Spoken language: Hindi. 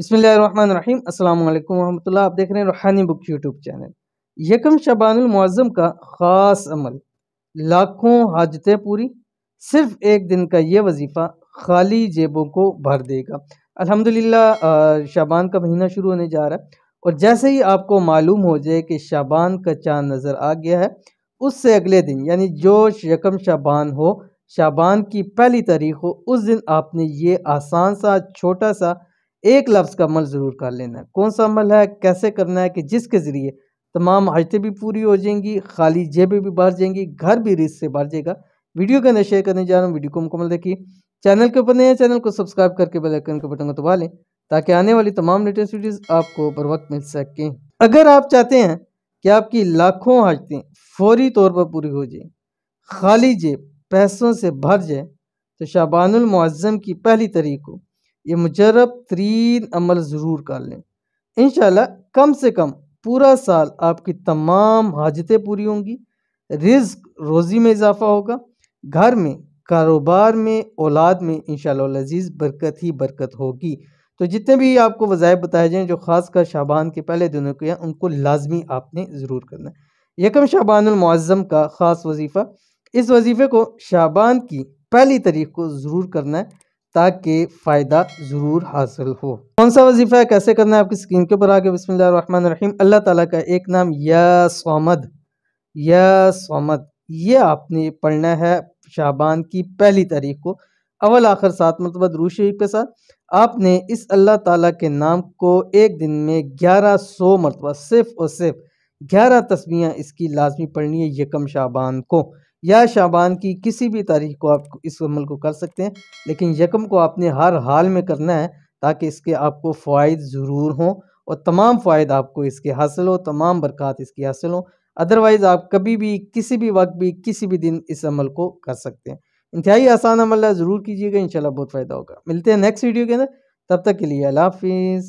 बिस्मिल्लाहिर्रहमानिर्रहीम अस्सलाम वालेकुम रहमतुल्लाह। आप देख रहे हैं रूहानी बुक यूट्यूब चैनल। यकम शबानुल मुअज़्ज़म का ख़ास अमल, लाखों हाजतें पूरी। सिर्फ एक दिन का ये वजीफ़ा खाली जेबों को भर देगा। अल्हम्दुलिल्लाह शाबान का महीना शुरू होने जा रहा है और जैसे ही आपको मालूम हो जाए कि शाबान का चाँद नज़र आ गया है, उससे अगले दिन यानी जो यकम शाबान हो, शाबान की पहली तारीख हो, उस दिन आपने ये आसान सा छोटा सा एक लफ्ज़ का अमल ज़रूर कर लेना है। कौन सा अमल है, कैसे करना है कि जिसके ज़रिए तमाम हाजतें भी पूरी हो जाएंगी, खाली जेबें भी भर जाएंगी, घर भी रिज़्क़ से भर जाएगा। वीडियो के अंदर शेयर करने जा रहा हूँ, वीडियो को मुकम्मल देखिए। चैनल के ऊपर नए हैं, चैनल को सब्सक्राइब करके बेल आइकन के बटन को दबा लें ताकि आने वाली तमाम लेटेस्ट वीडियोज़ आपको बर वक्त मिल सकें। अगर आप चाहते हैं कि आपकी लाखों हाजतें फौरी तौर पर पूरी हो जाएं, खाली जेब पैसों से भर जाए, तो शाबानुल मुअज़्ज़म की पहली तारीख को ये मुजर्रब तरीन अमल ज़रूर कर लें। इंशाल्लाह कम से कम पूरा साल आपकी तमाम हाजतें पूरी होंगी, रिज़्क रोज़ी में इजाफ़ा होगा, घर में, कारोबार में, औलाद में इंशाअल्लाह अज़ीज़ बरकत ही बरकत होगी। तो जितने भी आपको वज़ाइफ बताए जाएँ जो ख़ासकर शाबान के पहले दिनों के हैं, उनको लाज़मी आपने ज़रूर करना है। यकम शाबानुल मुअज़्ज़म का ख़ास वजीफ़ा, इस वजीफ़े को शाबान की पहली तारीख को ज़रूर करना है ताकि फ़ायदा ज़रूर हासिल हो। कौन सा वजीफ़ा है, कैसे करना है, आपकी स्क्रीन के ऊपर आगे बिस्मिल्लाहिर्रहमानिर्रहीम। अल्लाह ताला का एक नाम या स्वामद, या स्वामद, ये आपने पढ़ना है शाबान की पहली तारीख को अव्वल आखिर 7 मरतबा दुरूद शरीफ के साथ। आपने इस अल्लाह ताला के नाम को एक दिन में 1100 मरतबा सिर्फ और सिर्फ 11 तस्बीहां इसकी लाजमी पढ़नी है यकम शाबान को, या शाबान की किसी भी तारीख को आप इस अमल को कर सकते हैं, लेकिन यकम को आपने हर हाल में करना है ताकि इसके आपको फ़वाइद ज़रूर हों और तमाम फ़ायदा आपको इसके हासिल हो, तमाम बरक़ात इसकी हासिल हों। अदरवाइज़ आप कभी भी किसी भी वक्त भी किसी भी दिन इस अमल को कर सकते हैं। इंतहाई आसान अमल है, ज़रूर कीजिएगा, इंशाल्लाह बहुत फ़ायदा होगा। मिलते हैं नेक्स्ट वीडियो के अंदर, तब तक के लिए अल्लाह हाफ़िज़।